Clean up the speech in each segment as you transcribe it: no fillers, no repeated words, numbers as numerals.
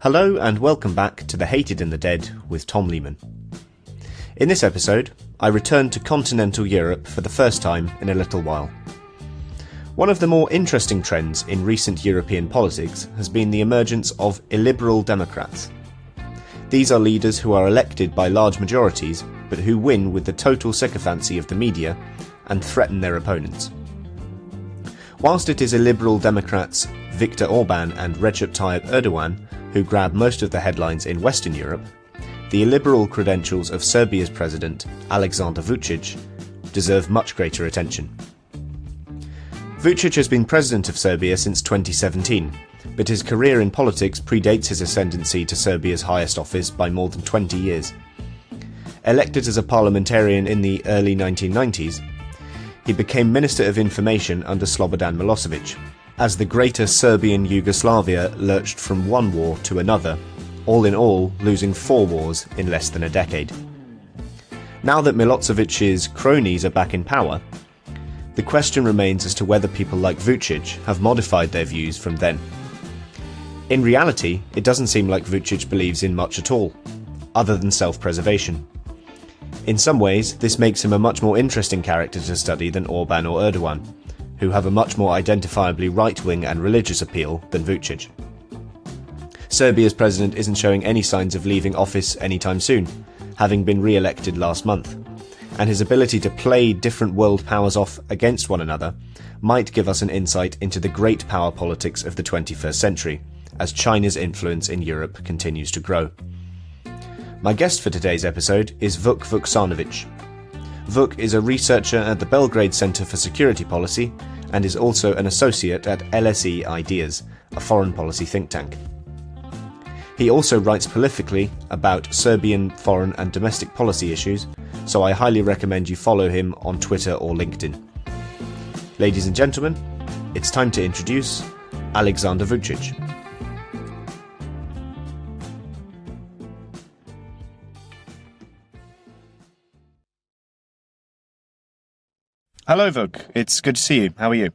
Hello and welcome back to The Hated and the Dead with Tom Lehman. In this episode, I return to continental Europe for the first time in a little while. One of the more interesting trends in recent European politics has been the emergence of illiberal Democrats. These are leaders who are elected by large majorities, but who win with the total sycophancy of the media and threaten their opponents. Whilst it is illiberal Democrats Viktor Orban and Recep Tayyip Erdogan who grab most of the headlines in Western Europe, the illiberal credentials of Serbia's president, Aleksandar Vucic, deserve much greater attention. Vucic has been president of Serbia since 2017, but his career in politics predates his ascendancy to Serbia's highest office by more than 20 years. Elected as a parliamentarian in the early 1990s, he became Minister of Information under Slobodan Milosevic, as the greater Serbian Yugoslavia lurched from one war to another, all in all losing 4 wars in less than a decade. Now that Milosevic's cronies are back in power, the question remains as to whether people like Vucic have modified their views from then. In reality, it doesn't seem like Vucic believes in much at all, other than self-preservation. In some ways, this makes him a much more interesting character to study than Orban or Erdogan, who have a much more identifiably right-wing and religious appeal than Vucic. Serbia's president isn't showing any signs of leaving office anytime soon, having been re-elected last month, and his ability to play different world powers off against one another might give us an insight into the great power politics of the 21st century, as China's influence in Europe continues to grow. My guest for today's episode is Vuk Vuksanovic. Vuk is a researcher at the Belgrade Center for Security Policy and is also an associate at LSE Ideas, a foreign policy think tank. He also writes prolifically about Serbian foreign and domestic policy issues, so I highly recommend you follow him on Twitter or LinkedIn. Ladies and gentlemen, it's time to introduce Aleksandar Vucic. Hello, Vuk. It's good to see you. How are you?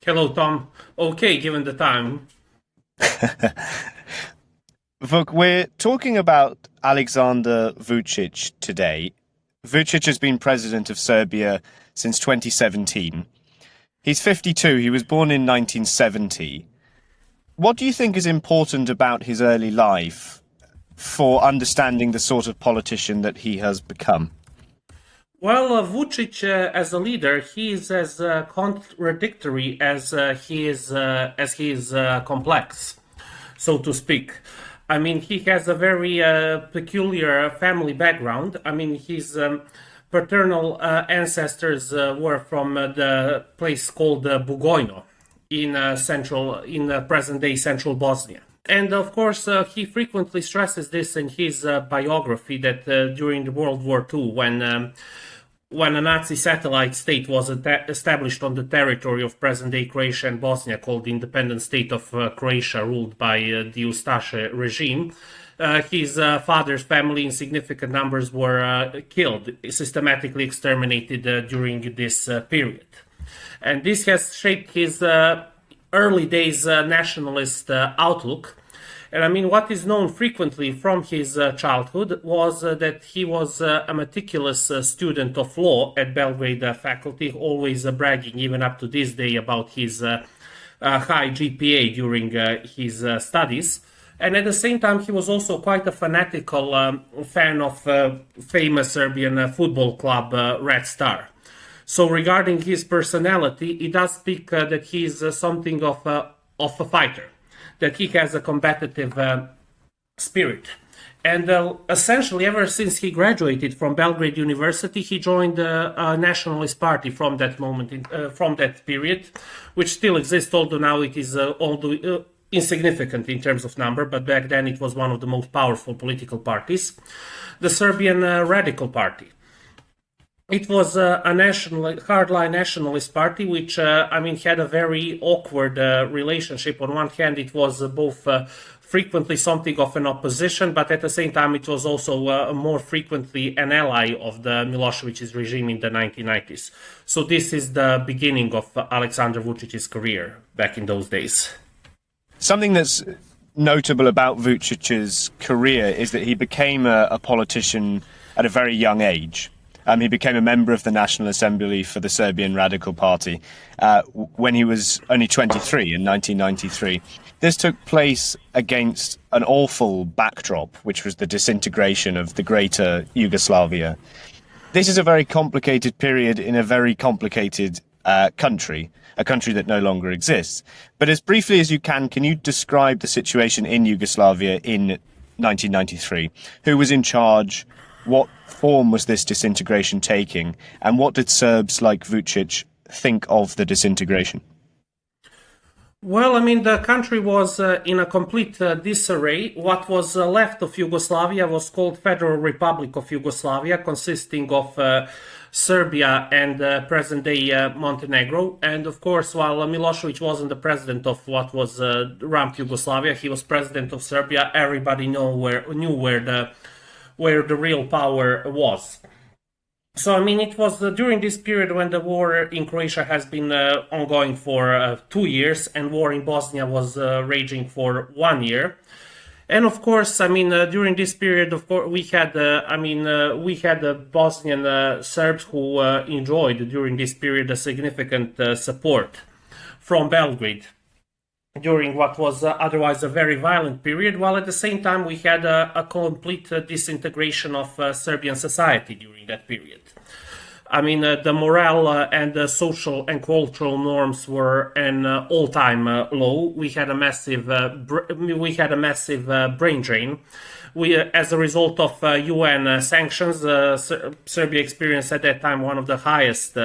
Hello, Tom. Okay, given the time. Vuk, we're talking about Aleksandar Vucic today. Vucic has been president of Serbia since 2017. He's 52. He was born in 1970. What do you think is important about his early life for understanding the sort of politician that he has become? Well, Vucic as a leader, he is as contradictory as he is complex, so to speak. I mean, he has a very peculiar family background. I mean, his paternal ancestors were from the place called Bugojno in present-day central Bosnia. And of course, he frequently stresses this in his biography that during World War II, when a Nazi satellite state was established on the territory of present-day Croatia and Bosnia, called the Independent State of Croatia, ruled by the Ustaše regime, his father's family in significant numbers were killed, systematically exterminated during this period. And this has shaped his early days nationalist outlook. And I mean, what is known frequently from his childhood was that he was a meticulous student of law at Belgrade faculty, always bragging even up to this day about his high GPA during his studies. And at the same time, he was also quite a fanatical fan of famous Serbian football club Red Star. So regarding his personality, it does speak that he is something of a fighter, that he has a competitive spirit. And essentially, ever since he graduated from Belgrade University, he joined the Nationalist Party from that moment, from that period, which still exists, although now it is insignificant in terms of number, but back then it was one of the most powerful political parties, the Serbian Radical Party. It was a hardline nationalist party, which, had a very awkward relationship. On one hand, it was both frequently something of an opposition, but at the same time, it was also more frequently an ally of the Milosevic's regime in the 1990s. So this is the beginning of Aleksandar Vucic's career back in those days. Something that's notable about Vucic's career is that he became a politician at a very young age. He became a member of the National Assembly for the Serbian Radical Party when he was only 23 in 1993. This took place against an awful backdrop, which was the disintegration of the greater Yugoslavia. This is a very complicated period in a very complicated country, a country that no longer exists. But as briefly as you can you describe the situation in Yugoslavia in 1993? Who was in charge? What form was this disintegration taking? And what did Serbs like Vucic think of the disintegration? Well, I mean, the country was in a complete disarray. What was left of Yugoslavia was called Federal Republic of Yugoslavia, consisting of Serbia and present-day Montenegro. And of course, while Milosevic wasn't the president of what was ramped Yugoslavia, he was president of Serbia. Everybody knew where the real power was. So, I mean, it was during this period when the war in Croatia has been ongoing for 2 years, and war in Bosnia was raging for 1 year. And of course, I mean, during this period, of course, we had the Bosnian Serbs who enjoyed during this period a significant support from Belgrade during what was otherwise a very violent period, while at the same time we had a complete disintegration of Serbian society during that period. I mean, the morale and the social and cultural norms were an all-time low. We had a massive brain drain. As a result of UN sanctions, Serbia experienced at that time one of the highest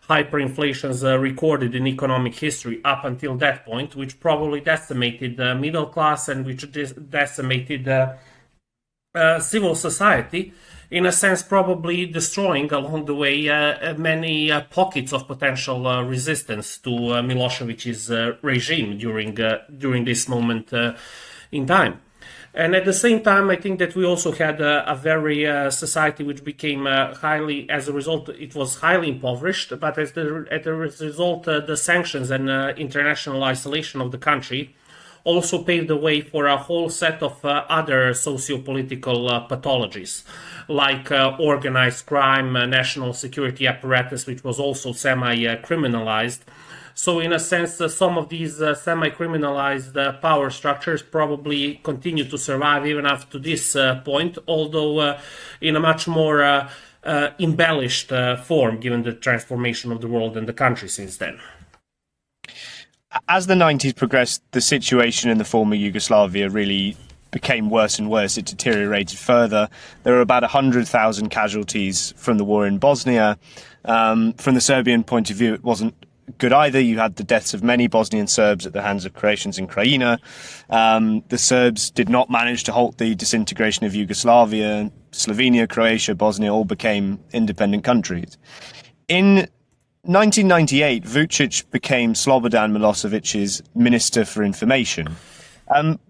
hyperinflations recorded in economic history up until that point, which probably decimated the middle class and which decimated civil society, in a sense probably destroying along the way many pockets of potential resistance to Milosevic's regime during this moment in time. And at the same time, I think that we also had a very society which became highly, as a result, it was highly impoverished, but as a result, the sanctions and international isolation of the country also paved the way for a whole set of other socio-political pathologies, like organized crime, national security apparatus, which was also semi-criminalized. So in a sense, some of these semi-criminalized power structures probably continue to survive even after this point, although in a much more embellished form, given the transformation of the world and the country since then. As the 90s progressed, the situation in the former Yugoslavia really became worse and worse. It deteriorated further. There were about 100,000 casualties from the war in Bosnia. From the Serbian point of view, it wasn't good either. You had the deaths of many Bosnian Serbs at the hands of Croatians in Krajina. The Serbs did not manage to halt the disintegration of Yugoslavia. Slovenia, Croatia, Bosnia all became independent countries. In 1998, Vucic became Slobodan Milosevic's Minister for Information.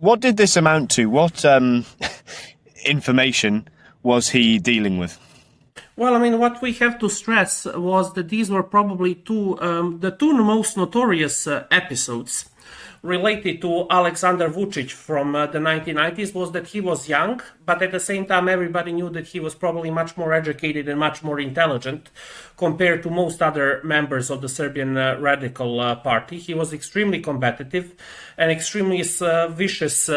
What did this amount to? What information was he dealing with? Well, I mean, what we have to stress was that these were probably the two most notorious episodes related to Aleksandar Vucic from the 1990s was that he was young, but at the same time everybody knew that he was probably much more educated and much more intelligent compared to most other members of the Serbian Radical Party. He was extremely competitive and extremely vicious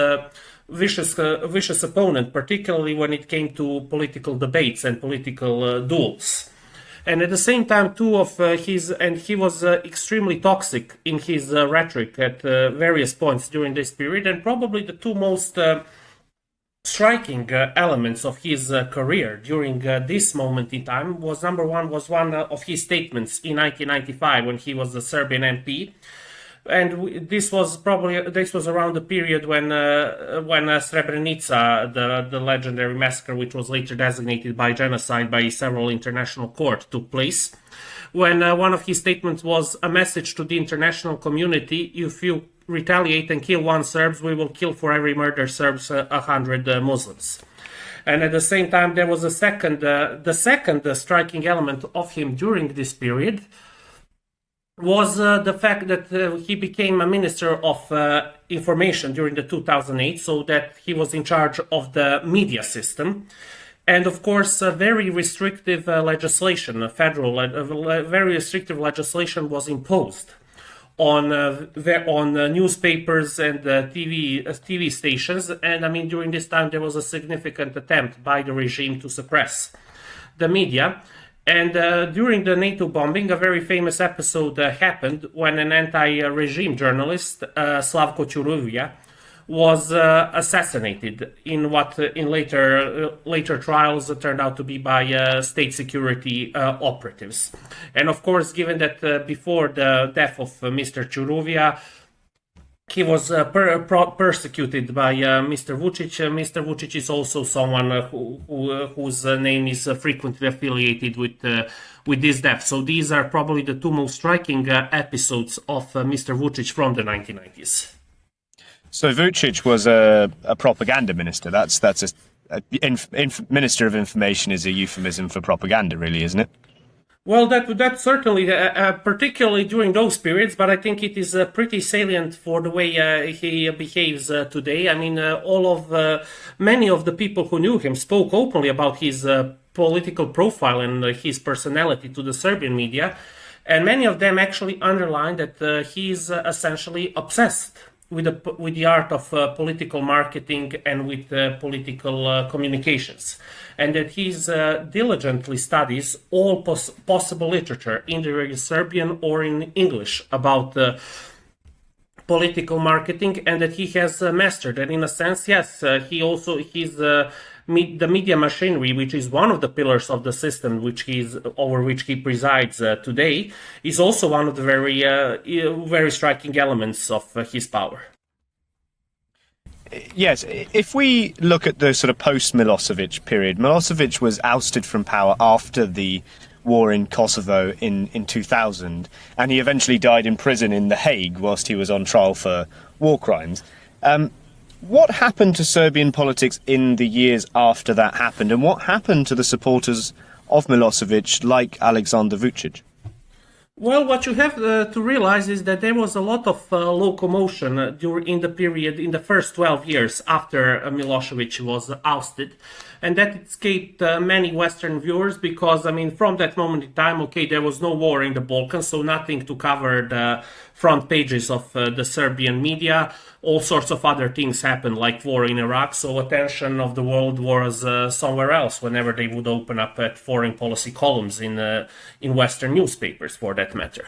opponent, particularly when it came to political debates and political duels. And at the same time, he was extremely toxic in his rhetoric at various points during this period, and probably the two most striking elements of his career during this moment in time was, number one, was one of his statements in 1995 when he was a Serbian MP. And this was around the period when Srebrenica, the legendary massacre, which was later designated by genocide by several international courts, took place. When one of his statements was a message to the international community: if you retaliate and kill one Serb, we will kill for every murdered Serb 100 Muslims. And at the same time, there was the second striking element of him during this period, was the fact that he became a minister of information during the 2008, so that he was in charge of the media system. And of course, very restrictive legislation, very restrictive legislation was imposed on newspapers and TV stations. And I mean, during this time, there was a significant attempt by the regime to suppress the media. And during the NATO bombing, a very famous episode happened when an anti-regime journalist, Slavko Čuruvija, was assassinated in what in later trials turned out to be by state security operatives. And of course, given that before the death of Mr. Čuruvija, he was persecuted by Mr. Vucic. Mr. Vucic is also someone whose name is frequently affiliated with this death. So these are probably the two most striking episodes of Mr. Vucic from the 1990s. So Vucic was a propaganda minister. That's minister of information is a euphemism for propaganda, really, isn't it? Well, that certainly, particularly during those periods, but I think it is pretty salient for the way he behaves today. I mean, many of the people who knew him spoke openly about his political profile and his personality to the Serbian media, and many of them actually underlined that he is essentially obsessed with the art of political marketing and with political communications, and that he diligently studies all possible literature, either in Serbian or in English, about political marketing, and that he has mastered. And in a sense, yes, the media machinery, which is one of the pillars of the system over which he presides today, is also one of the very striking elements of his power. Yes, if we look at the sort of post-Milosevic period, Milosevic was ousted from power after the war in Kosovo in 2000, and he eventually died in prison in The Hague whilst he was on trial for war crimes. What happened to Serbian politics in the years after that happened, and what happened to the supporters of Milosevic like Aleksandar Vucic? Well, what you have to realize is that there was a lot of locomotion in the first 12 years after Milosevic was ousted, and that escaped many Western viewers because, I mean, from that moment in time, okay, there was no war in the Balkans, so nothing to cover the front pages of the Serbian media. All sorts of other things happened, like war in Iraq, so attention of the world was somewhere else whenever they would open up at foreign policy columns in Western newspapers, for that matter.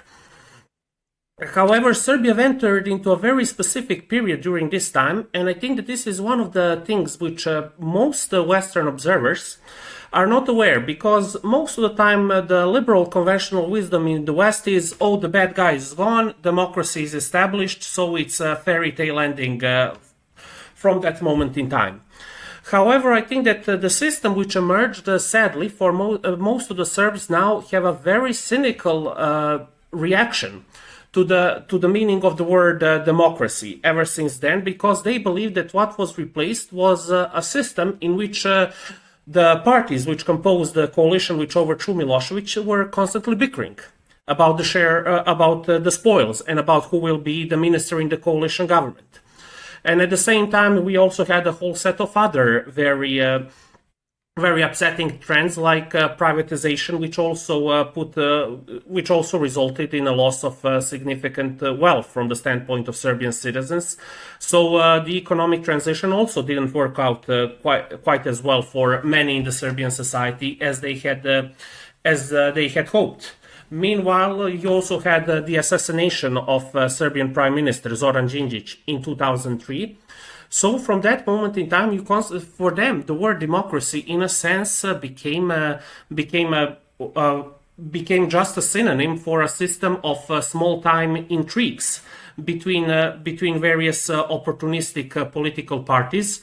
However, Serbia entered into a very specific period during this time, and I think that this is one of the things which most Western observers are not aware, because most of the time the liberal conventional wisdom in the West is, oh, the bad guy is gone, democracy is established, so it's a fairy tale ending from that moment in time. However, I think that the system which emerged, sadly, for most of the Serbs now have a very cynical reaction to the meaning of the word democracy ever since then, because they believe that what was replaced was a system in which the parties which composed the coalition which overthrew Milosevic were constantly bickering about the share, about the spoils, and about who will be the minister in the coalition government. And at the same time, we also had a whole set of other very upsetting trends, like privatization, which also resulted in a loss of significant wealth from the standpoint of Serbian citizens. So the economic transition also didn't work out quite as well for many in the Serbian society as they had hoped. Meanwhile, you also had the assassination of Serbian Prime Minister Zoran Đinđić in 2003. So from that moment in time, for them, the word democracy, in a sense, became just a synonym for a system of small-time intrigues between various opportunistic political parties.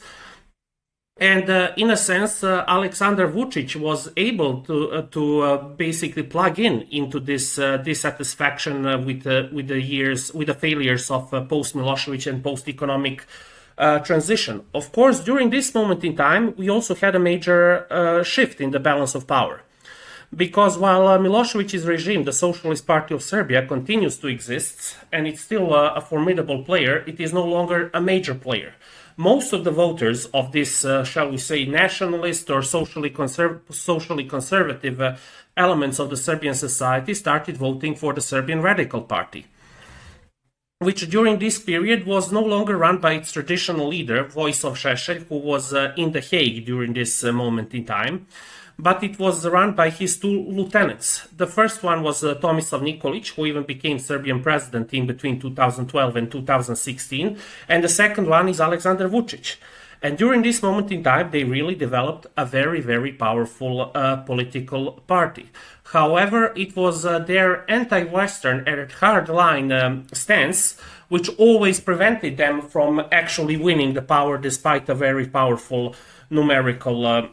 And in a sense, Aleksandar Vucic was able to basically plug into this dissatisfaction with the failures of post-Milosevic and post-economic transition. Of course, during this moment in time, we also had a major shift in the balance of power, Because while Milosevic's regime, the Socialist Party of Serbia, continues to exist, and it's still a formidable player, it is no longer a major player. Most of the voters of this, shall we say, nationalist or socially conservative elements of the Serbian society started voting for the Serbian Radical Party, which during this period was no longer run by its traditional leader, Vojislav Šešelj, who was in The Hague during this moment in time, but it was run by his two lieutenants. The first one was Tomislav Nikolic, who even became Serbian president in between 2012 and 2016, and the second one is Aleksandar Vucic. And during this moment in time, they really developed a very, very powerful political party. However, it was their anti-Western and hardline stance which always prevented them from actually winning the power despite a very powerful numerical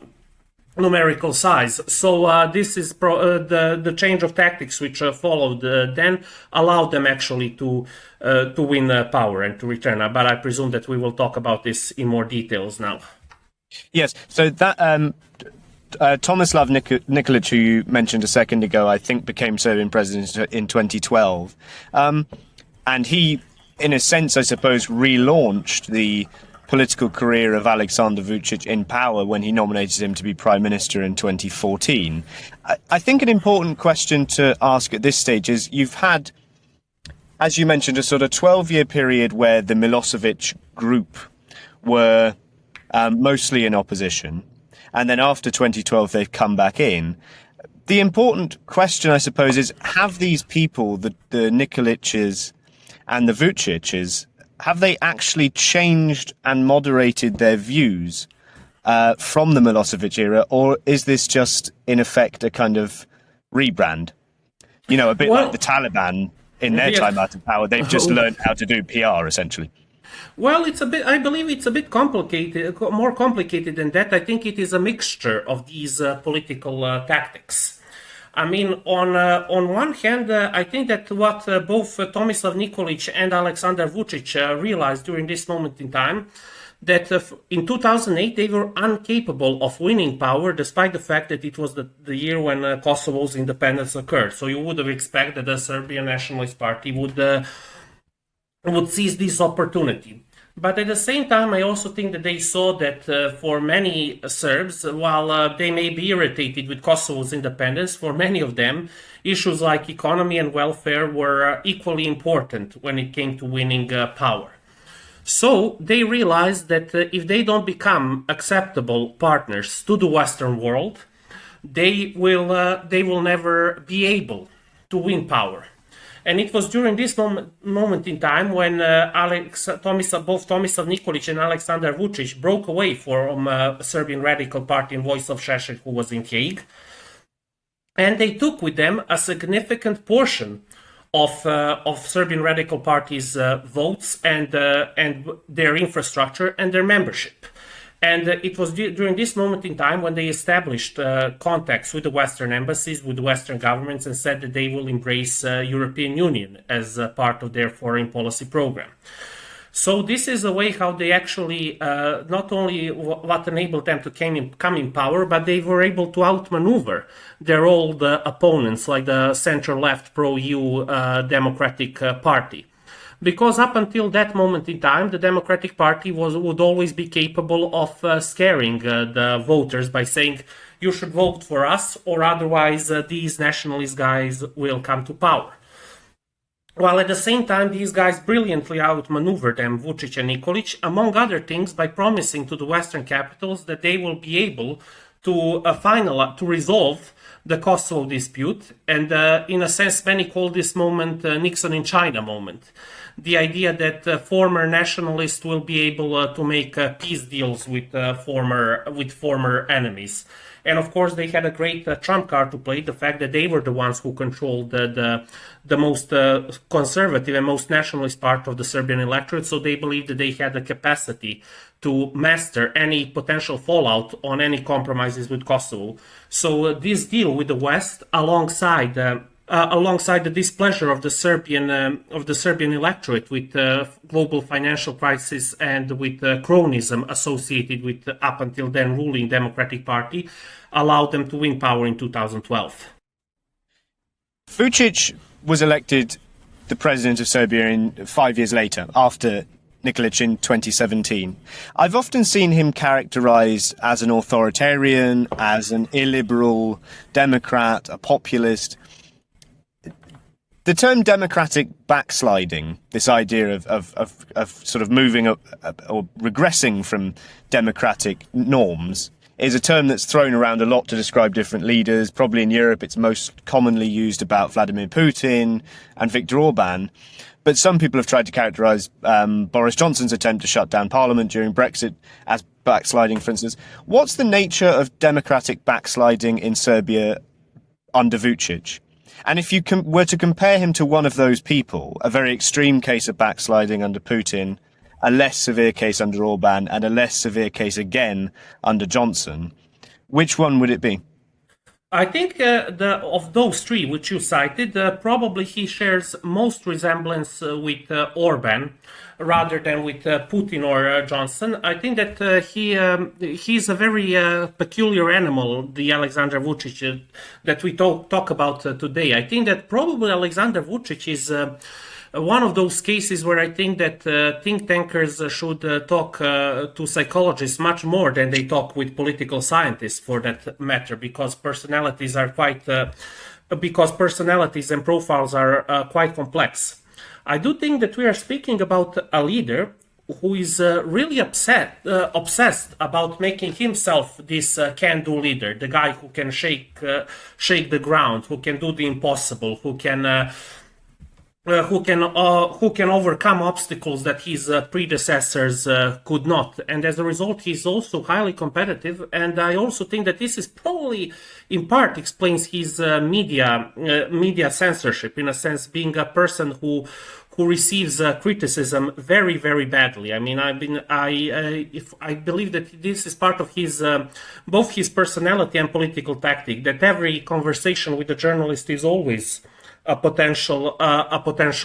size. So this is the change of tactics which followed then allowed them actually to win power and to return. But I presume that we will talk about this in more details now. Yes, so that Tomislav Nikolic, who you mentioned a second ago, I think became Serbian president in 2012. And he, in a sense, I suppose, relaunched the political career of Aleksandar Vucic in power when he nominated him to be prime minister in 2014. I think an important question to ask at this stage is, you've had, as you mentioned, a sort of 12-year period where the Milosevic group were mostly in opposition, and then after 2012 they've come back in. The important question, I suppose, is, have these people, the Nikolics and the Vucics, have they actually changed and moderated their views from the Milosevic era, or is this just, in effect, a kind of rebrand? You know, a bit like the Taliban in their time out of power. They've just learned how to do PR, essentially. Well, I believe it's a bit complicated, more complicated than that. I think it is a mixture of these political tactics. I mean, on one hand, I think that what both Tomislav Nikolic and Aleksandar Vucic realized during this moment in time, that in 2008 they were incapable of winning power, despite the fact that it was the year when Kosovo's independence occurred. So you would have expected that the Serbian Nationalist Party would seize this opportunity. But at the same time, I also think that they saw that for many Serbs, while they may be irritated with Kosovo's independence, for many of them, issues like economy and welfare were equally important when it came to winning power. So they realized that if they don't become acceptable partners to the Western world, they will never be able to win power. And it was during this moment in time when both Tomislav Nikolic and Aleksandar Vucic broke away from Serbian Radical Party and Vojislav Šešelj, who was in Hague. And they took with them a significant portion of Serbian Radical Party's votes and their infrastructure and their membership. And it was during this moment in time when they established contacts with the Western embassies, with the Western governments, and said that they will embrace European Union as part of their foreign policy program. So this is a way how they actually, not only what enabled them to come in power, but they were able to outmaneuver their old opponents, like the center-left pro-EU Democratic Party. Because up until that moment in time, the Democratic Party would always be capable of scaring the voters by saying, you should vote for us, or otherwise these nationalist guys will come to power. While at the same time, these guys brilliantly outmaneuvered them, Vucic and Nikolic, among other things, by promising to the Western capitals that they will be able to resolve the Kosovo dispute. And in a sense, many call this moment Nixon in China moment. The idea that former nationalists will be able to make peace deals with former enemies. And of course, they had a great trump card to play, the fact that they were the ones who controlled the most conservative and most nationalist part of the Serbian electorate. So they believed that they had the capacity to master any potential fallout on any compromises with Kosovo. So this deal with the West, alongside alongside the displeasure of the Serbian electorate with global financial crisis and with cronyism associated with up until then ruling Democratic Party, allowed them to win power in 2012. Vucic was elected the president of Serbia 5 years later, after Nikolic in 2017. I've often seen him characterised as an authoritarian, as an illiberal Democrat, a populist. The term democratic backsliding, this idea of sort of moving up or regressing from democratic norms, is a term that's thrown around a lot to describe different leaders. Probably in Europe it's most commonly used about Vladimir Putin and Viktor Orban. But some people have tried to characterise Boris Johnson's attempt to shut down Parliament during Brexit as backsliding, for instance. What's the nature of democratic backsliding in Serbia under Vucic? And if you were to compare him to one of those people, a very extreme case of backsliding under Putin, a less severe case under Orban, and a less severe case again under Johnson, which one would it be? I think of those three which you cited, probably he shares most resemblance with Orban rather than with Putin or Johnson. I think that he's a very peculiar animal, the Aleksandar Vucic that we talk about today. I think that probably Aleksandar Vucic is one of those cases where I think that think tankers should talk to psychologists much more than they talk with political scientists, for that matter, because personalities and profiles are quite complex. I do think that we are speaking about a leader who is really obsessed about making himself this can-do leader, the guy who can shake the ground, who can do the impossible, who can overcome obstacles that his predecessors could not. And as a result, he's also highly competitive. And I also think that this is probably, in part, explains his media censorship, in a sense, being a person who receives criticism very, very badly. I mean, I believe that this is part of his both his personality and political tactic, that every conversation with a journalist is always a potential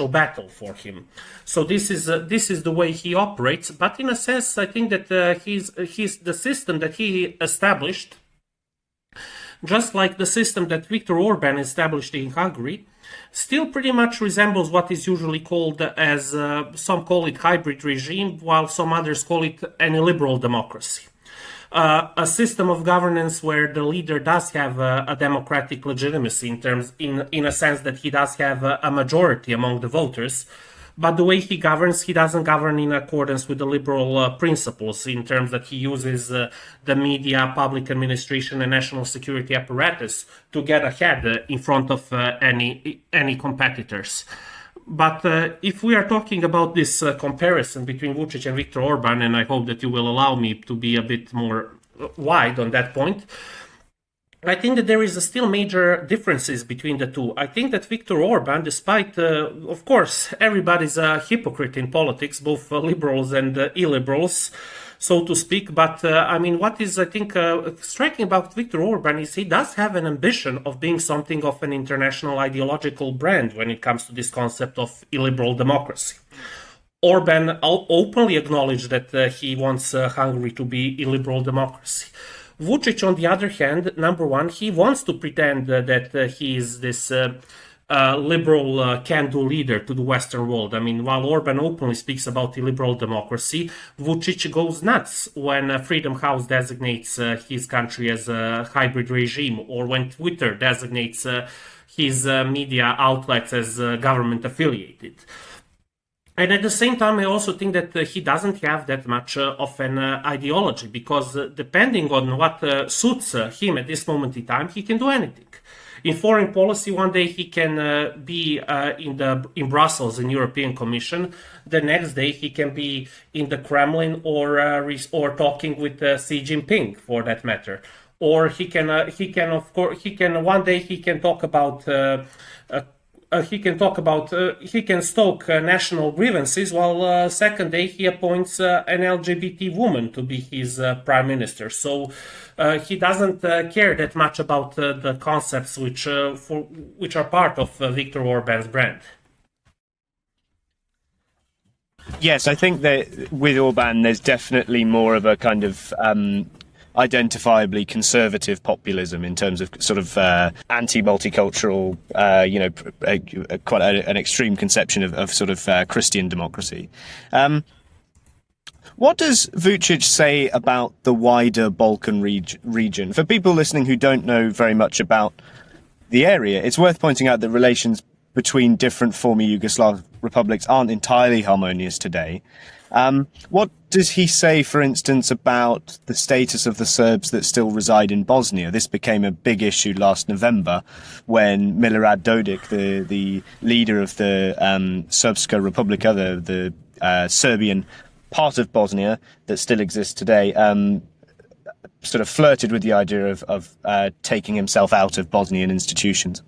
battle for him. So this is the way he operates. But in a sense, I think that he's the system that he established, just like the system that Viktor Orban established in Hungary, still pretty much resembles what is usually called as some call it hybrid regime, while some others call it an illiberal democracy. A system of governance where the leader does have a democratic legitimacy in a sense that he does have a majority among the voters, but the way he governs, he doesn't govern in accordance with the liberal principles, in terms that he uses the media, public administration, and national security apparatus to get ahead in front of any competitors. But if we are talking about this comparison between Vucic and Viktor Orban, and I hope that you will allow me to be a bit more wide on that point, I think that there is still major differences between the two. I think that Viktor Orban, despite, of course, everybody's a hypocrite in politics, both liberals and illiberals, so to speak. But I mean, what is, I think, striking about Viktor Orban is he does have an ambition of being something of an international ideological brand when it comes to this concept of illiberal democracy. Orban openly acknowledged that he wants Hungary to be illiberal democracy. Vucic, on the other hand, number one, he wants to pretend that he is this liberal can-do leader to the Western world. I mean, while Orban openly speaks about illiberal democracy, Vucic goes nuts when Freedom House designates his country as a hybrid regime, or when Twitter designates his media outlets as government affiliated. And at the same time, I also think that he doesn't have that much of an ideology, because depending on what suits him at this moment in time, he can do anything. In foreign policy, one day he can be in Brussels in European Commission. The next day he can be in the Kremlin or talking with Xi Jinping, for that matter. Or one day he can talk about he can talk about he can stoke national grievances, while second day he appoints an LGBT woman to be his prime minister. So he doesn't care that much about the concepts which are part of Viktor Orban's brand. Yes, I think that with Orban, there's definitely more of a kind of identifiably conservative populism in terms of sort of anti-multicultural, quite an extreme conception of sort of Christian democracy. What does Vucic say about the wider Balkan region? For people listening who don't know very much about the area, it's worth pointing out that relations between different former Yugoslav republics aren't entirely harmonious today. What does he say, for instance, about the status of the Serbs that still reside in Bosnia? This became a big issue last November when Milorad Dodik, the leader of the Srpska Republika, the Serbian part of Bosnia that still exists today, sort of flirted with the idea of taking himself out of Bosnian institutions.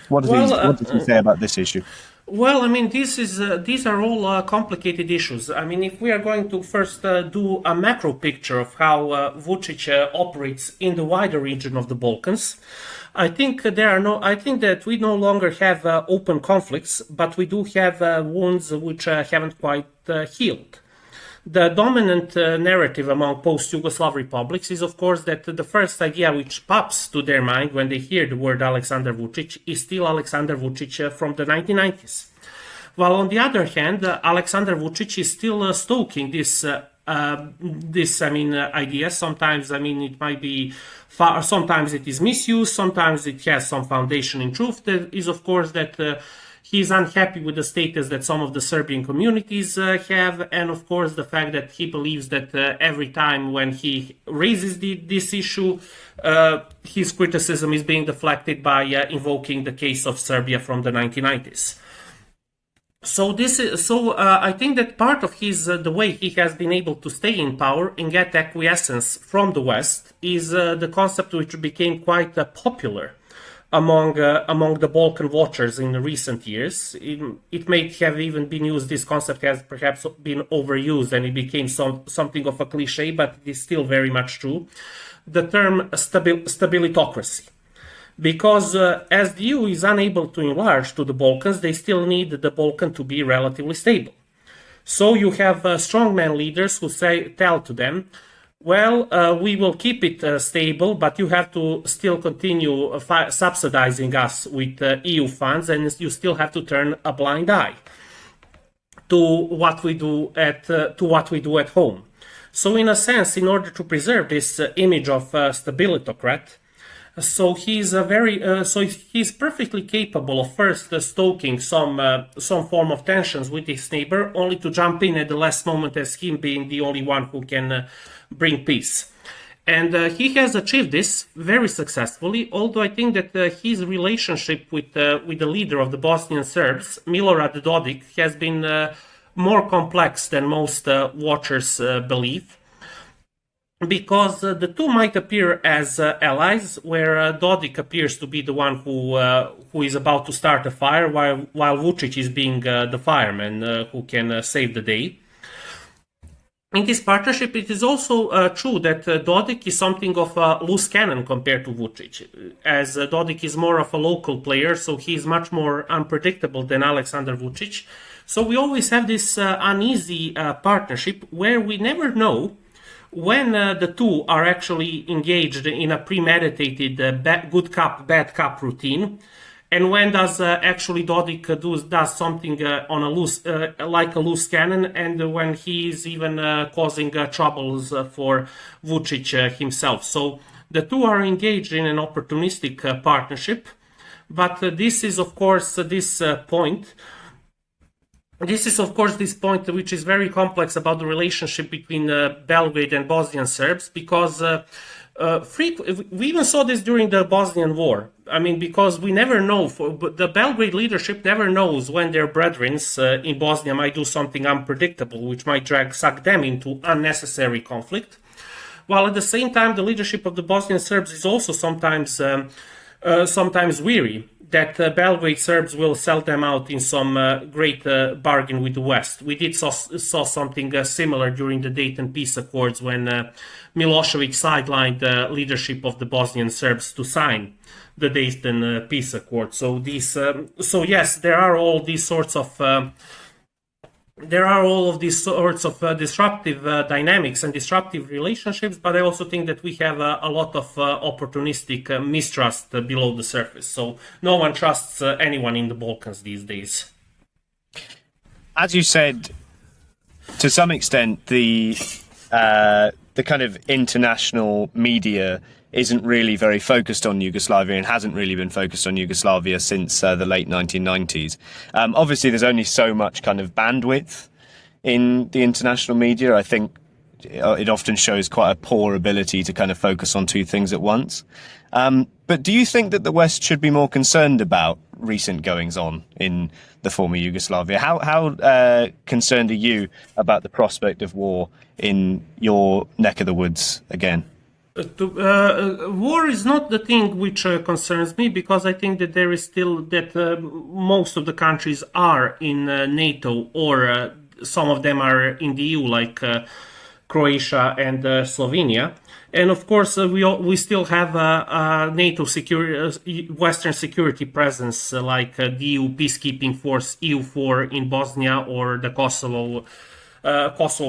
What does he say about this issue? Well, I mean, these are all complicated issues. I mean, if we are going to first do a macro picture of how Vucic operates in the wider region of the Balkans, I think that we no longer have open conflicts, but we do have wounds which haven't quite healed. The dominant narrative among post-Yugoslav republics is, of course, that the first idea which pops to their mind when they hear the word Aleksandar Vucic is still Aleksandar Vucic from the 1990s. While on the other hand, Aleksandar Vucic is still stoking this idea. Sometimes, it might be sometimes it is misused, sometimes it has some foundation in truth. There is, of course, that he's unhappy with the status that some of the Serbian communities have, and of course the fact that he believes that every time when he raises this issue, his criticism is being deflected by invoking the case of Serbia from the 1990s. I think that part of the way he has been able to stay in power and get acquiescence from the West is the concept which became quite popular among the Balkan watchers in the recent years. It may have even been used, this concept has perhaps been overused and it became something of a cliche, but it is still very much true. The term stabilitocracy. Because as the EU is unable to enlarge to the Balkans, they still need the Balkan to be relatively stable. So you have strongman leaders who tell to them, well, we will keep it stable, but you have to still continue subsidizing us with EU funds, and you still have to turn a blind eye to what we do at home. So, in a sense, in order to preserve this image of stabilitocrat, so he's perfectly capable of first stoking some form of tensions with his neighbor, only to jump in at the last moment as him being the only one who can bring peace. And he has achieved this very successfully, although I think that his relationship with the leader of the Bosnian Serbs, Milorad Dodik, has been more complex than most watchers believe. Because the two might appear as allies, where Dodik appears to be the one who is about to start a fire, while Vucic is being the fireman who can save the day. In this partnership, it is also true that Dodik is something of a loose cannon compared to Vucic, as Dodik is more of a local player, so he is much more unpredictable than Aleksandar Vucic. So we always have this uneasy partnership where we never know when the two are actually engaged in a premeditated good cop, bad cop routine, and when does actually Dodik does something on a loose, like a loose cannon, and when he is even causing troubles for Vucic himself. So the two are engaged in an opportunistic partnership, but this is of course this point which is very complex about the relationship between Belgrade and Bosnian Serbs, because we even saw this during the Bosnian War. I mean, because we never know, the Belgrade leadership never knows when their brethren in Bosnia might do something unpredictable, which might suck them into unnecessary conflict. While at the same time, the leadership of the Bosnian Serbs is also sometimes weary, that Belgrade Serbs will sell them out in some great bargain with the West. We did saw something similar during the Dayton Peace Accords when Milosevic sidelined the leadership of the Bosnian Serbs to sign the Dayton Peace Accord. So yes, there are all these sorts of disruptive dynamics and disruptive relationships, but I also think that we have a lot of opportunistic mistrust below the surface. So no one trusts anyone in the Balkans these days. As you said, to some extent, the kind of international media isn't really very focused on Yugoslavia and hasn't really been focused on Yugoslavia since the late 1990s. Obviously, there's only so much kind of bandwidth in the international media. I think it often shows quite a poor ability to kind of focus on two things at once. But do you think that the West should be more concerned about recent goings-on in the former Yugoslavia? How concerned are you about the prospect of war in your neck of the woods again? War is not the thing which concerns me, because I think that there is still that most of the countries are in NATO, or some of them are in the EU, like Croatia and Slovenia. And of course, we still have a NATO Western security presence, like the EU peacekeeping force EU4 in Bosnia, or the Kosovo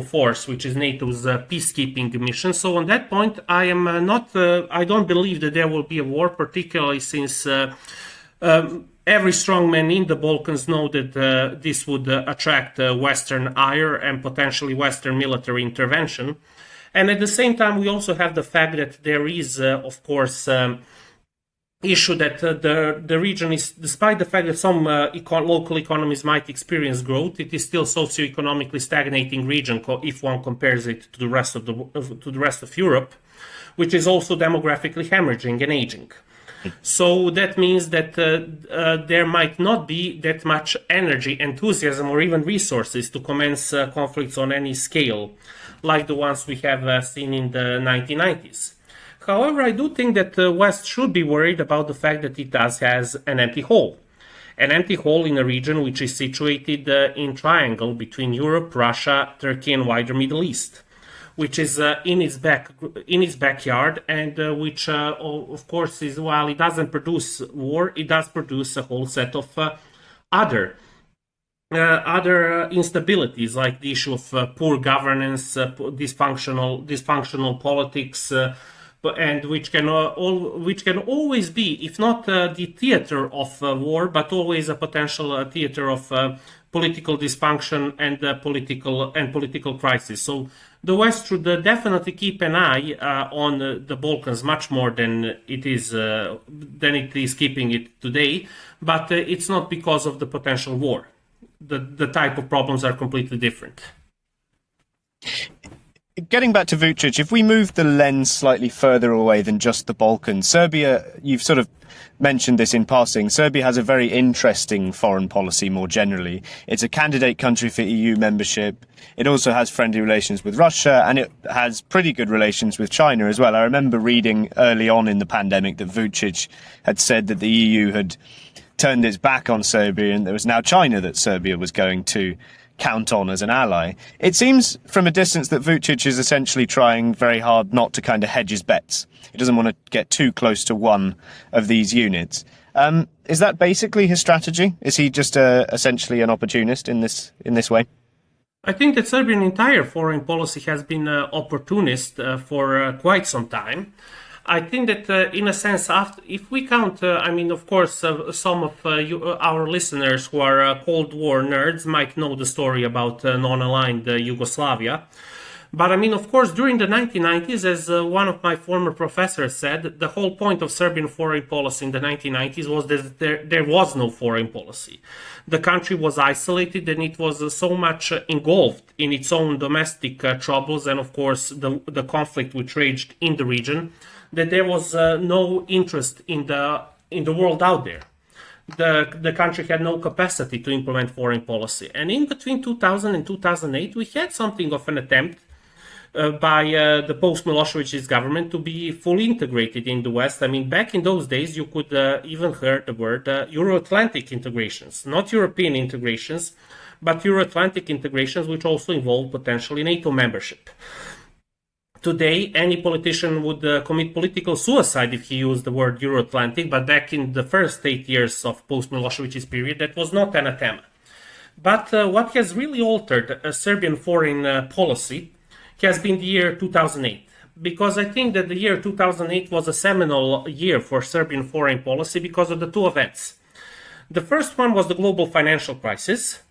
force, which is NATO's peacekeeping mission. So on that point, I don't believe that there will be a war, particularly since every strongman in the Balkans know that this would attract Western ire and potentially Western military intervention. And at the same time, we also have the fact that there is, of course, issue that the region is, despite the fact that some local economies might experience growth, it is still socioeconomically stagnating region if one compares it to the rest of Europe, which is also demographically hemorrhaging and aging. So that means that there might not be that much energy, enthusiasm, or even resources to commence conflicts on any scale, like the ones we have seen in the 1990s. However, I do think that the West should be worried about the fact that it has an empty hole. An empty hole in a region which is situated in triangle between Europe, Russia, Turkey, and wider Middle East, which is in its backyard, and which, of course, is, while it doesn't produce war, it does produce a whole set of other instabilities, like the issue of poor governance, dysfunctional politics, and which can always be, if not the theater of war, but always a potential theater of political dysfunction and political crisis. So the West should definitely keep an eye on the Balkans much more than it is keeping it today. But it's not because of the potential war. The type of problems are completely different. Getting back to Vucic, if we move the lens slightly further away than just the Balkans, Serbia, you've sort of mentioned this in passing, Serbia has a very interesting foreign policy more generally. It's a candidate country for EU membership. It also has friendly relations with Russia, and it has pretty good relations with China as well. I remember reading early on in the pandemic that Vucic had said that the EU had turned its back on Serbia, and there was now China that Serbia was going to count on as an ally. It seems from a distance that Vucic is essentially trying very hard not to kind of hedge his bets. He doesn't want to get too close to one of these units. Is that basically his strategy? Is he just essentially an opportunist in this way? I think that Serbian entire foreign policy has been opportunist for quite some time. I think that, in a sense, if we count, of course, some of our listeners who are Cold War nerds might know the story about non-aligned Yugoslavia. But, of course, during the 1990s, as one of my former professors said, the whole point of Serbian foreign policy in the 1990s was that there was no foreign policy. The country was isolated, and it was so much engulfed in its own domestic troubles and, of course, the conflict which raged in the region, that there was no interest in the world out there. The country had no capacity to implement foreign policy. And in between 2000 and 2008, we had something of an attempt the post-Milosevic's government to be fully integrated in the West. I mean, back in those days, you could even hear the word Euro-Atlantic integrations, not European integrations, but Euro-Atlantic integrations, which also involve potentially NATO membership. Today, any politician would commit political suicide if he used the word Euro-Atlantic, but back in the first 8 years of post-Milosevic's period, that was not anathema. But what has really altered Serbian foreign policy has been the year 2008, because I think that the year 2008 was a seminal year for Serbian foreign policy because of the two events. The first one was the global financial crisis,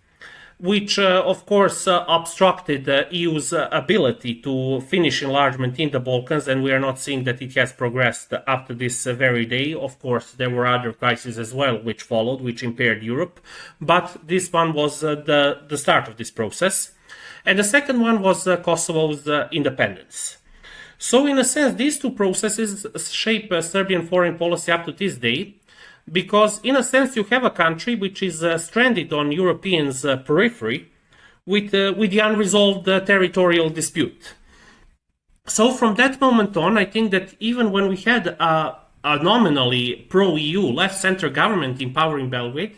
which of course obstructed the EU's ability to finish enlargement in the Balkans, and we are not seeing that it has progressed up to this very day. Of course, there were other crises as well which followed, which impaired Europe, but this one was the start of this process. And the second one was Kosovo's independence. So in a sense, these two processes shape Serbian foreign policy up to this day, because in a sense you have a country which is stranded on Europeans' periphery with the unresolved territorial dispute. So from that moment on, I think that even when we had a nominally pro-EU left-center government in power in Belgrade,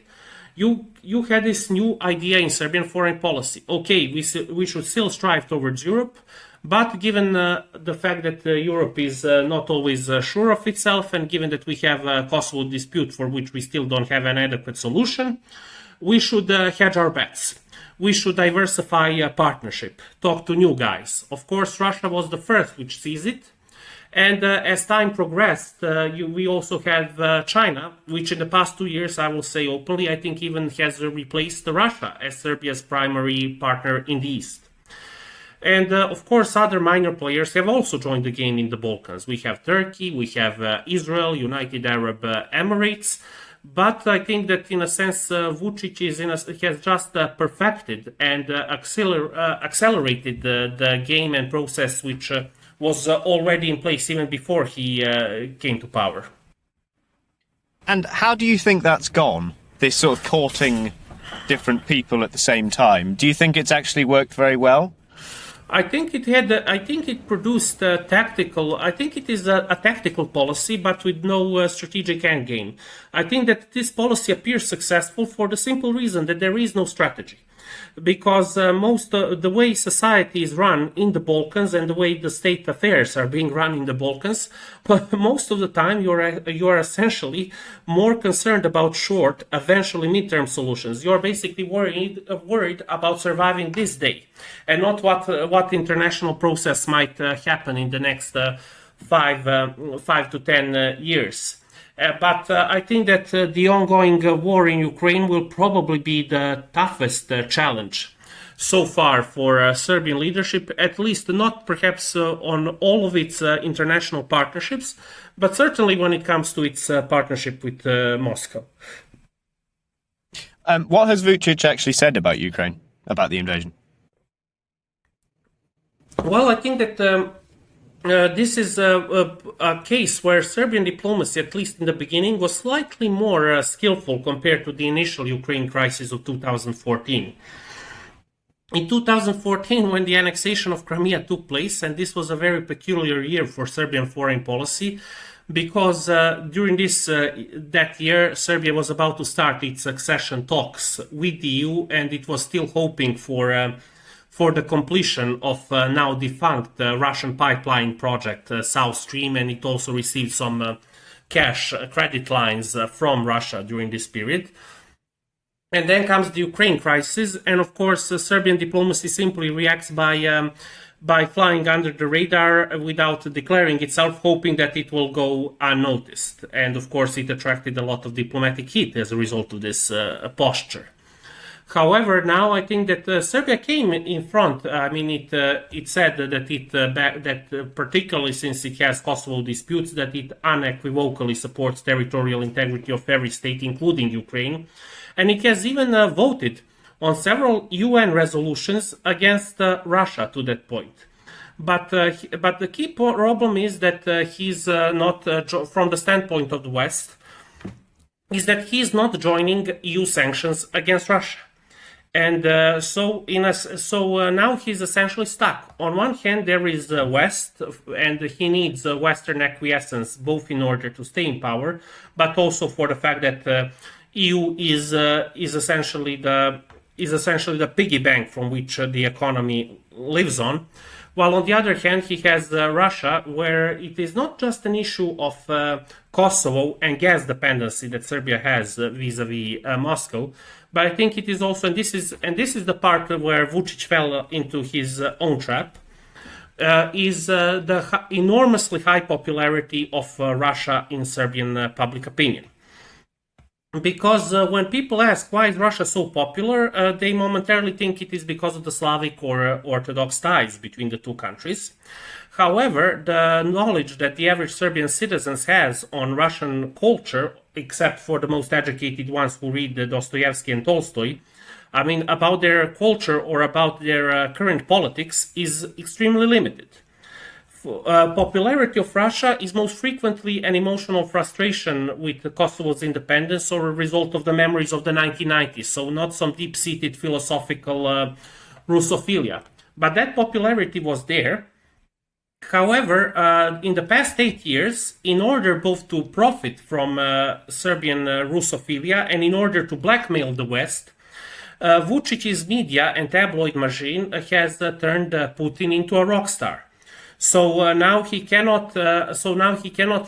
you had this new idea in Serbian foreign policy. Okay, we should still strive towards Europe, but given the fact that Europe is not always sure of itself, and given that we have a Kosovo dispute for which we still don't have an adequate solution, we should hedge our bets. We should diversify partnership, talk to new guys. Of course, Russia was the first which sees it. And as time progressed, we also have China, which in the past 2 years, I will say openly, I think even has replaced Russia as Serbia's primary partner in the East. And of course, other minor players have also joined the game in the Balkans. We have Turkey, we have Israel, United Arab Emirates. But I think that in a sense, Vucic has just perfected and accelerated the game and process which was already in place even before he came to power. And how do you think that's gone? This sort of courting different people at the same time. Do you think it's actually worked very well? I think it produced tactical. I think it is a tactical policy, but with no strategic endgame. I think that this policy appears successful for the simple reason that there is no strategy. Because the way society is run in the Balkans and the way the state affairs are being run in the Balkans, most of the time you are essentially more concerned about short, eventually midterm solutions. You are basically worried about surviving this day, and not what international process might happen in the next 5 to 10 years. But I think that the ongoing war in Ukraine will probably be the toughest challenge so far for Serbian leadership, at least not perhaps on all of its international partnerships, but certainly when it comes to its partnership with Moscow. What has Vucic actually said about Ukraine, about the invasion? Well, I think that this is a case where Serbian diplomacy, at least in the beginning, was slightly more skillful compared to the initial Ukraine crisis of 2014. In 2014, when the annexation of Crimea took place, and this was a very peculiar year for Serbian foreign policy, because during that year, Serbia was about to start its accession talks with the EU, and it was still hoping for the completion of now defunct Russian pipeline project, South Stream, and it also received some cash credit lines from Russia during this period. And then comes the Ukraine crisis, and of course Serbian diplomacy simply reacts by flying under the radar without declaring itself, hoping that it will go unnoticed. And of course it attracted a lot of diplomatic heat as a result of this posture. However, now I think that Serbia came in front. I mean, it said that particularly since it has Kosovo disputes, that it unequivocally supports territorial integrity of every state, including Ukraine, and it has even voted on several UN resolutions against Russia to that point. But the key problem is that he's not, from the standpoint of the West, is that he's not joining EU sanctions against Russia. And now he's essentially stuck. On one hand, there is the West, and he needs Western acquiescence, both in order to stay in power, but also for the fact that EU is essentially the piggy bank from which the economy lives on. While on the other hand, he has Russia, where it is not just an issue of Kosovo and gas dependency that Serbia has vis-a-vis Moscow, but I think it is also, and this is the part where Vucic fell into his own trap, is the enormously high popularity of Russia in Serbian public opinion. Because when people ask why is Russia so popular, they momentarily think it is because of the Slavic or Orthodox ties between the two countries. However, the knowledge that the average Serbian citizens has on Russian culture, except for the most educated ones who read Dostoevsky and Tolstoy, I mean, about their culture or about their current politics is extremely limited. Popularity of Russia is most frequently an emotional frustration with Kosovo's independence or a result of the memories of the 1990s, so not some deep-seated philosophical Russophilia. But that popularity was there. However, in the past 8 years, in order both to profit from Serbian Russophilia and in order to blackmail the West, Vucic's media and tabloid machine has turned Putin into a rock star. So now he cannot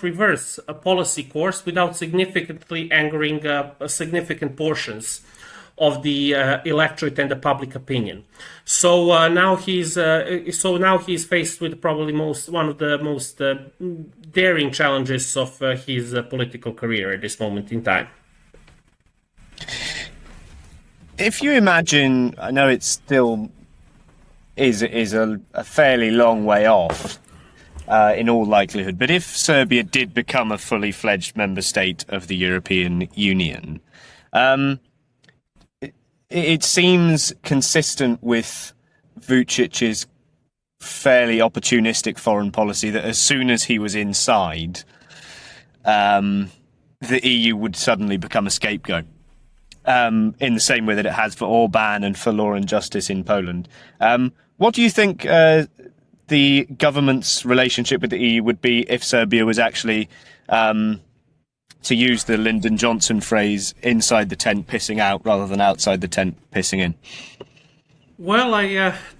reverse a policy course without significantly angering significant portions of the electorate and the public opinion. So now he's faced with probably one of the most daring challenges of his political career at this moment in time. If you imagine, I know it's still is a fairly long way off in all likelihood, but if Serbia did become a fully fledged member state of the European Union, it seems consistent with Vucic's fairly opportunistic foreign policy that as soon as he was inside, the EU would suddenly become a scapegoat. In the same way that it has for Orban and for Law and Justice in Poland. What do you think the government's relationship with the EU would be if Serbia was actually, to use the Lyndon Johnson phrase, inside the tent pissing out rather than outside the tent pissing in? Well,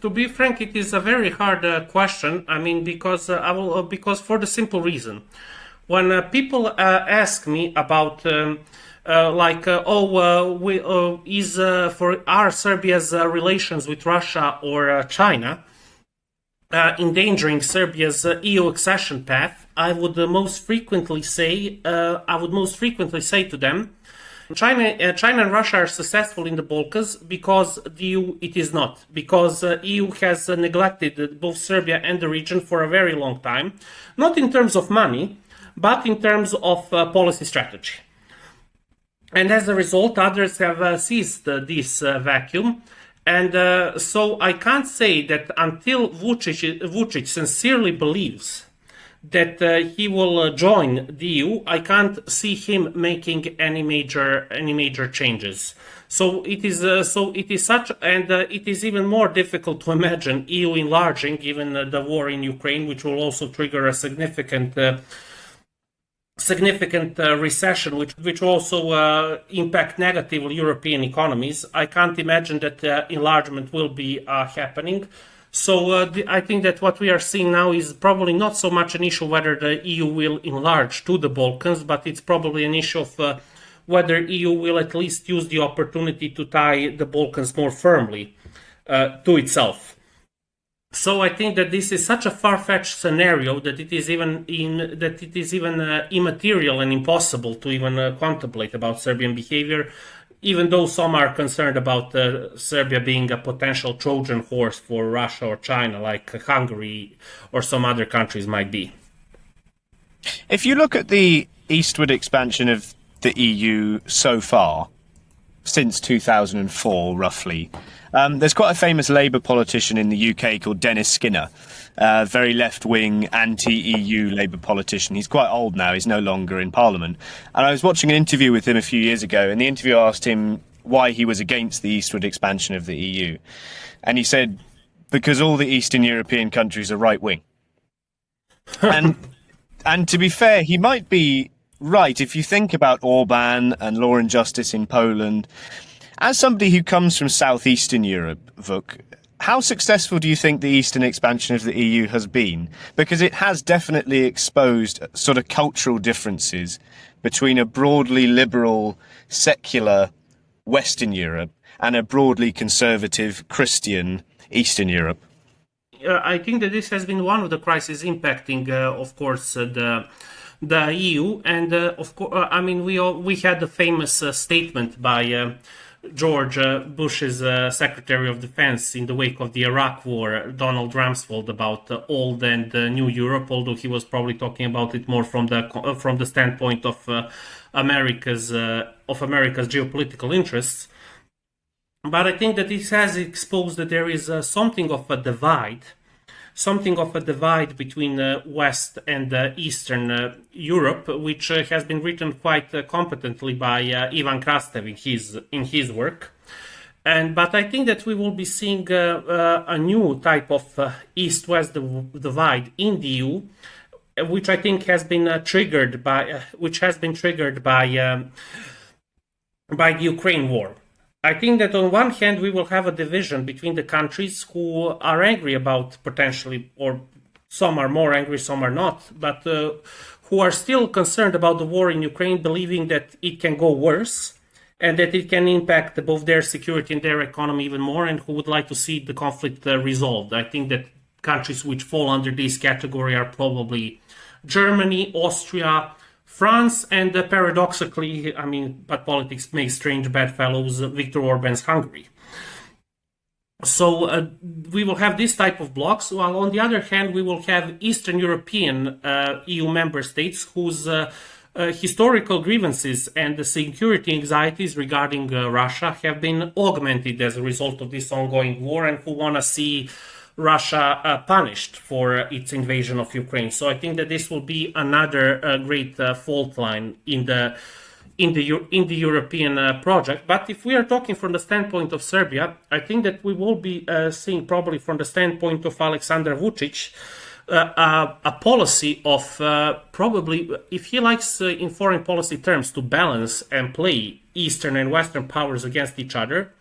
to be frank, it is a very hard question. I mean, because for the simple reason, when people ask me about are Serbia's relations with Russia or China endangering Serbia's EU accession path, I would most frequently say to them, China and Russia are successful in the Balkans because the EU it is not, because EU has neglected both Serbia and the region for a very long time, not in terms of money, but in terms of policy strategy. And as a result, others have seized this vacuum. And so I can't say that until Vucic sincerely believes that he will join the EU, I can't see him making any major changes. So it is it is even more difficult to imagine EU enlarging given the war in Ukraine, which will also trigger a significant recession, which will also impact negatively European economies. I can't imagine that enlargement will be happening. So I think that what we are seeing now is probably not so much an issue whether the EU will enlarge to the Balkans, but it's probably an issue of whether EU will at least use the opportunity to tie the Balkans more firmly to itself. So I think that this is such a far-fetched scenario that it is even immaterial and impossible to even contemplate about Serbian behavior, even though some are concerned about Serbia being a potential Trojan horse for Russia or China, like Hungary or some other countries might be. If you look at the eastward expansion of the EU so far, since 2004, roughly, there's quite a famous Labour politician in the UK called Dennis Skinner, a very left-wing, anti-EU Labour politician. He's quite old now, he's no longer in Parliament. And I was watching an interview with him a few years ago, and the interviewer asked him why he was against the eastward expansion of the EU. And he said, because all the Eastern European countries are right-wing. And to be fair, he might be right if you think about Orban and Law and Justice in Poland. As somebody who comes from southeastern Europe, Vuk, how successful do you think the eastern expansion of the EU has been? Because it has definitely exposed sort of cultural differences between a broadly liberal, secular Western Europe and a broadly conservative Christian Eastern Europe. I think that this has been one of the crises impacting, of course, the EU, and of course, I mean, we had the famous statement by George Bush's Secretary of Defense in the wake of the Iraq War, Donald Rumsfeld, about old and new Europe, although he was probably talking about it more from the standpoint of America's geopolitical interests. But I think that this has exposed that there is something of a divide between West and Eastern Europe, which has been written quite competently by Ivan Krastev in his work. But I think that we will be seeing a new type of East-West divide in the EU, which I think has been triggered by the Ukraine war. I think that on one hand we will have a division between the countries who are angry about potentially, or some are more angry, some are not, but who are still concerned about the war in Ukraine, believing that it can go worse and that it can impact both their security and their economy even more, and who would like to see the conflict resolved. I think that countries which fall under this category are probably Germany, Austria, France, and paradoxically, I mean, but politics makes strange bedfellows, Viktor Orban's Hungary. So we will have this type of blocks, while on the other hand, we will have Eastern European EU member states whose historical grievances and the security anxieties regarding Russia have been augmented as a result of this ongoing war, and who want to see Russia punished for its invasion of Ukraine. So I think that this will be another great fault line in the European project. But if we are talking from the standpoint of Serbia, I think that we will be seeing, probably from the standpoint of Aleksandar Vucic, a policy of probably, if he likes in foreign policy terms to balance and play Eastern and Western powers against each other.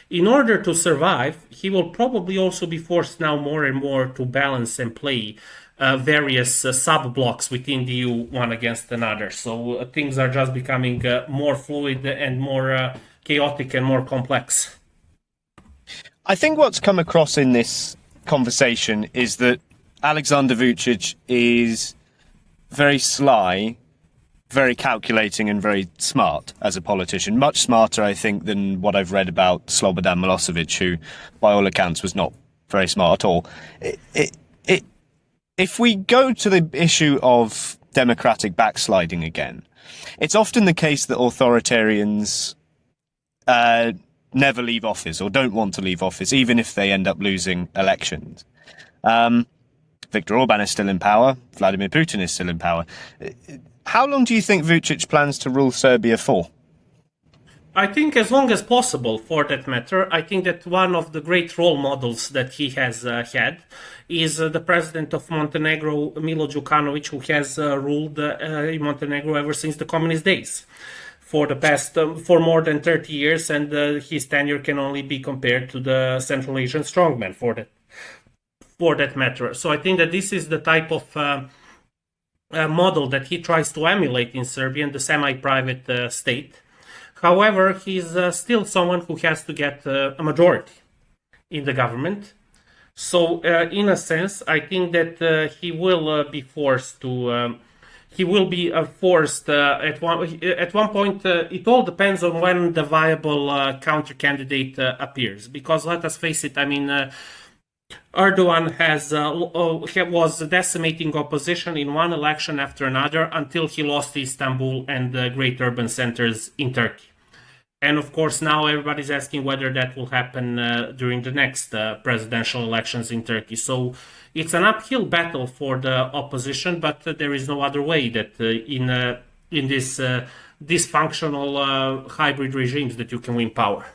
In order to survive, he will probably also be forced now more and more to balance and play various sub-blocks within the EU, one against another. So things are just becoming more fluid and more chaotic and more complex. I think what's come across in this conversation is that Aleksandar Vucic is very sly, very calculating, and very smart as a politician. Much smarter, I think, than what I've read about Slobodan Milosevic, who, by all accounts, was not very smart at all. If we go to the issue of democratic backsliding again, it's often the case that authoritarians never leave office or don't want to leave office, even if they end up losing elections. Viktor Orban is still in power. Vladimir Putin is still in power. How long do you think Vucic plans to rule Serbia for? I think as long as possible, for that matter. I think that one of the great role models that he has had is the president of Montenegro, Milo Djukanovic, who has ruled in Montenegro ever since the communist days for the past, for more than 30 years, and his tenure can only be compared to the Central Asian strongman for that matter. So I think that this is the type of model that he tries to emulate in Serbia, in the semi-private state. However, he's still someone who has to get a majority in the government. So, in a sense, I think that he will be forced to. He will be forced at one point. It all depends on when the viable counter candidate appears. Because let us face it, I mean, Erdogan was decimating opposition in one election after another until he lost Istanbul and the great urban centers in Turkey. And of course, now everybody's asking whether that will happen during the next presidential elections in Turkey. So it's an uphill battle for the opposition, but there is no other way that in this dysfunctional hybrid regimes that you can win power.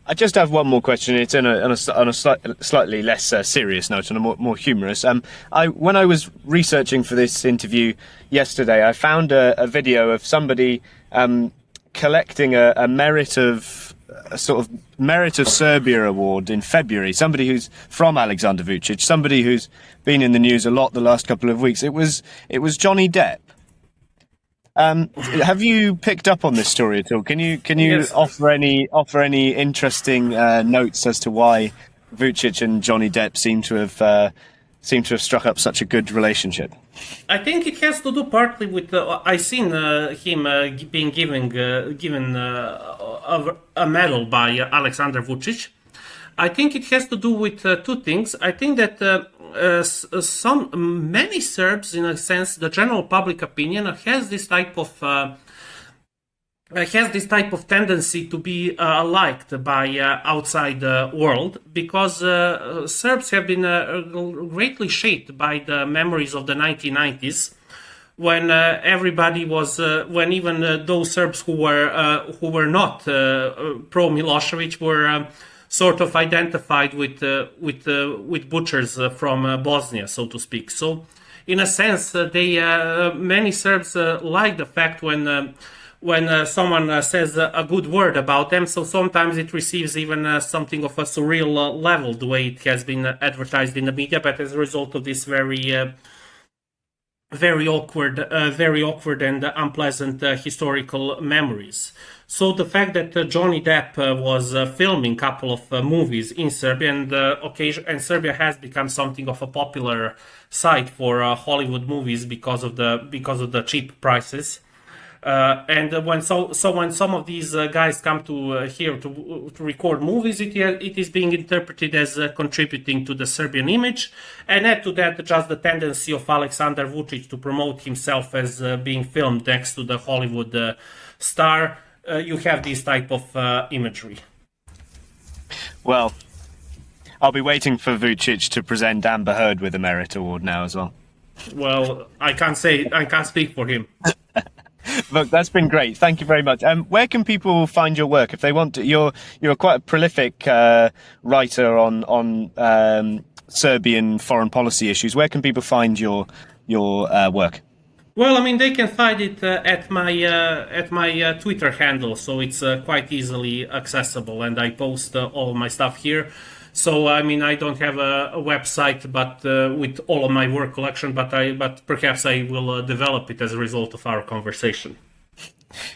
I just have one more question. It's on a slightly less serious note, and a more humorous. When I was researching for this interview yesterday, I found a video of somebody collecting a merit of Serbia award in February. Somebody who's from Aleksandar Vucic, somebody who's been in the news a lot the last couple of weeks. It was Johnny Depp. Have you picked up on this story at all? Can you Yes. offer any interesting notes as to why Vucic and Johnny Depp seem to have struck up such a good relationship? I think it has to do partly with I seen him being given a medal by Aleksandar Vucic. I think it has to do with two things. I think that many Serbs, in a sense, the general public opinion has this type of tendency to be liked by outside world, because Serbs have been greatly shaped by the memories of the 1990s, when everybody was, when even those Serbs who were not pro Milosevic were sort of identified with butchers from Bosnia, so to speak. So, in a sense, many Serbs like the fact when someone says a good word about them. So sometimes it receives even something of a surreal level, the way it has been advertised in the media. But as a result of this very awkward and unpleasant historical memories. So the fact that Johnny Depp was filming a couple of movies in Serbia, and Serbia has become something of a popular site for Hollywood movies because of the cheap prices. And when some of these guys come to here to record movies, it is being interpreted as contributing to the Serbian image, and add to that just the tendency of Aleksandar Vucic to promote himself as being filmed next to the Hollywood star. You have this type of imagery. Well, I'll be waiting for Vucic to present Amber Heard with a merit award now as well. Well, I can't speak for him. Look, that's been great. Thank you very much. Where can people find your work if they want to? You're quite a prolific writer on Serbian foreign policy issues. Where can people find your work? Well, I mean, they can find it at my Twitter handle, so it's quite easily accessible, and I post all of my stuff here. So, I mean, I don't have a website, but with all of my work collection, but perhaps I will develop it as a result of our conversation.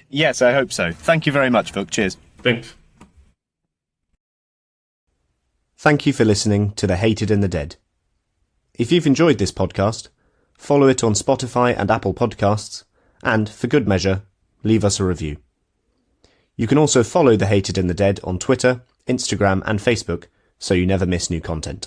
Yes, I hope so. Thank you very much, Vuk. Cheers. Thanks. Thank you for listening to The Hated and the Dead. If you've enjoyed this podcast, follow it on Spotify and Apple Podcasts, and, for good measure, leave us a review. You can also follow The Hated and the Dead on Twitter, Instagram, and Facebook, so you never miss new content.